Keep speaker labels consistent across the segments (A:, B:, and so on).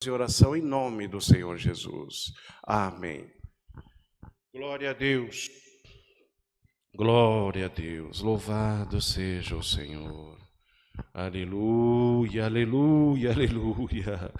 A: e oração em nome do Senhor Jesus. Amém. Glória a Deus. Glória a Deus. Louvado seja o Senhor. Aleluia, aleluia, aleluia.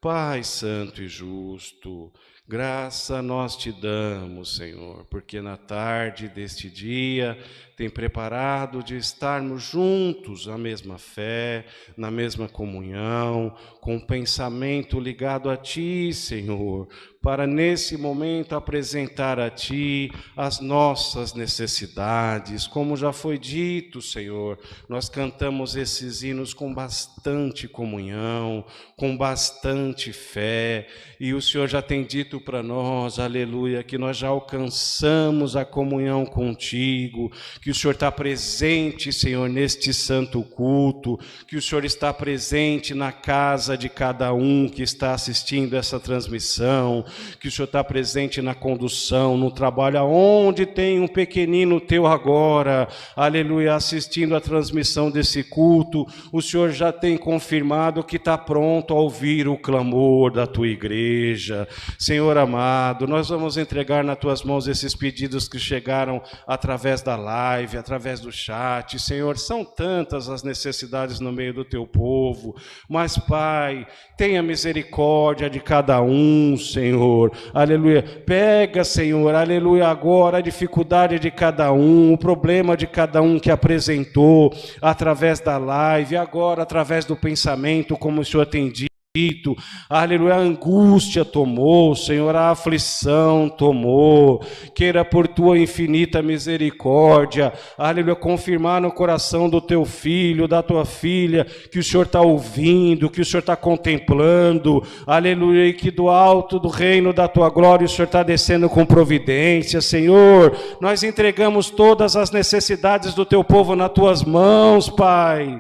A: Pai santo e justo, graça nós te damos, Senhor, porque na tarde deste dia tem preparado de estarmos juntos na mesma fé, na mesma comunhão, com o pensamento ligado a Ti, Senhor, para nesse momento apresentar a Ti as nossas necessidades. Como já foi dito, Senhor, nós cantamos esses hinos com bastante comunhão, com bastante fé, e o Senhor já tem dito para nós, aleluia, que nós já alcançamos a comunhão contigo, que o Senhor está presente, Senhor, neste santo culto, que o Senhor está presente na casa de cada um que está assistindo essa transmissão, que o Senhor está presente na condução, no trabalho, aonde tem um pequenino teu agora, aleluia, assistindo a transmissão desse culto, o Senhor já tem confirmado que está pronto a ouvir o clamor da tua igreja. Senhor amado, nós vamos entregar nas tuas mãos esses pedidos que chegaram através da live, através do chat. Senhor, são tantas as necessidades no meio do teu povo, mas Pai, tenha misericórdia de cada um, Senhor, aleluia, pega, Senhor, aleluia, agora a dificuldade de cada um, o problema de cada um que apresentou através da live, agora através do pensamento, como o Senhor tem dito, aleluia, a angústia tomou, Senhor, a aflição tomou, queira por tua infinita misericórdia, aleluia, confirmar no coração do teu filho, da tua filha, que o Senhor está ouvindo, que o Senhor está contemplando, aleluia, e que do alto do reino da tua glória o Senhor está descendo com providência. Senhor, nós entregamos todas as necessidades do teu povo nas tuas mãos, Pai,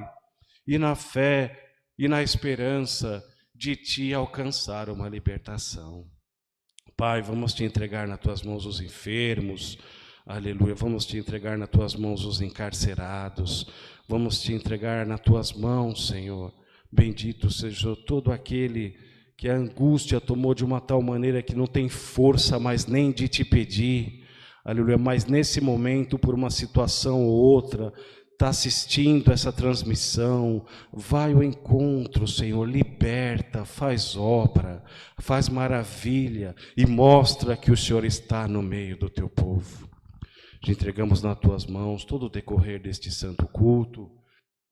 A: e na fé e na esperança de Ti alcançar uma libertação. Pai, vamos Te entregar nas Tuas mãos os enfermos, aleluia, vamos Te entregar nas Tuas mãos os encarcerados, vamos Te entregar nas Tuas mãos, Senhor, bendito seja todo aquele que a angústia tomou de uma tal maneira que não tem força mais nem de Te pedir, aleluia, mas nesse momento, por uma situação ou outra, está assistindo essa transmissão, vai ao encontro, Senhor, liberta, faz obra, faz maravilha e mostra que o Senhor está no meio do teu povo. Te entregamos nas tuas mãos todo o decorrer deste santo culto,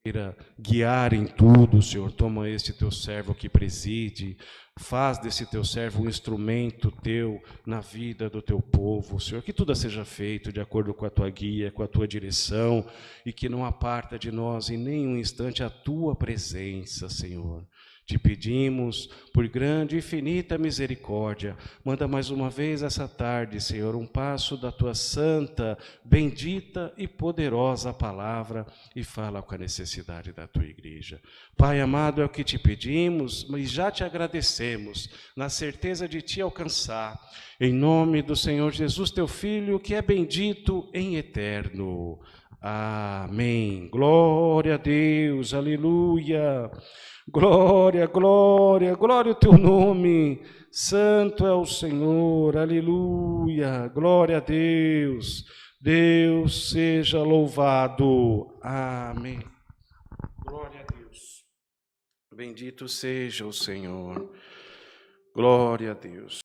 A: queira guiar em tudo, Senhor, toma este teu servo que preside, faz desse teu servo um instrumento teu na vida do teu povo, Senhor, que tudo seja feito de acordo com a tua guia, com a tua direção, e que não aparta de nós em nenhum instante a tua presença, Senhor. Te pedimos, por grande e infinita misericórdia, manda mais uma vez essa tarde, Senhor, um passo da tua santa, bendita e poderosa palavra e fala com a necessidade da tua igreja. Pai amado, é o que te pedimos e já te agradecemos, na certeza de te alcançar, em nome do Senhor Jesus, teu Filho, que é bendito em eterno. Amém. Glória a Deus, aleluia. Glória, glória, glória ao teu nome, santo é o Senhor, aleluia, glória a Deus, Deus seja louvado, amém, glória a Deus, bendito seja o Senhor, glória a Deus.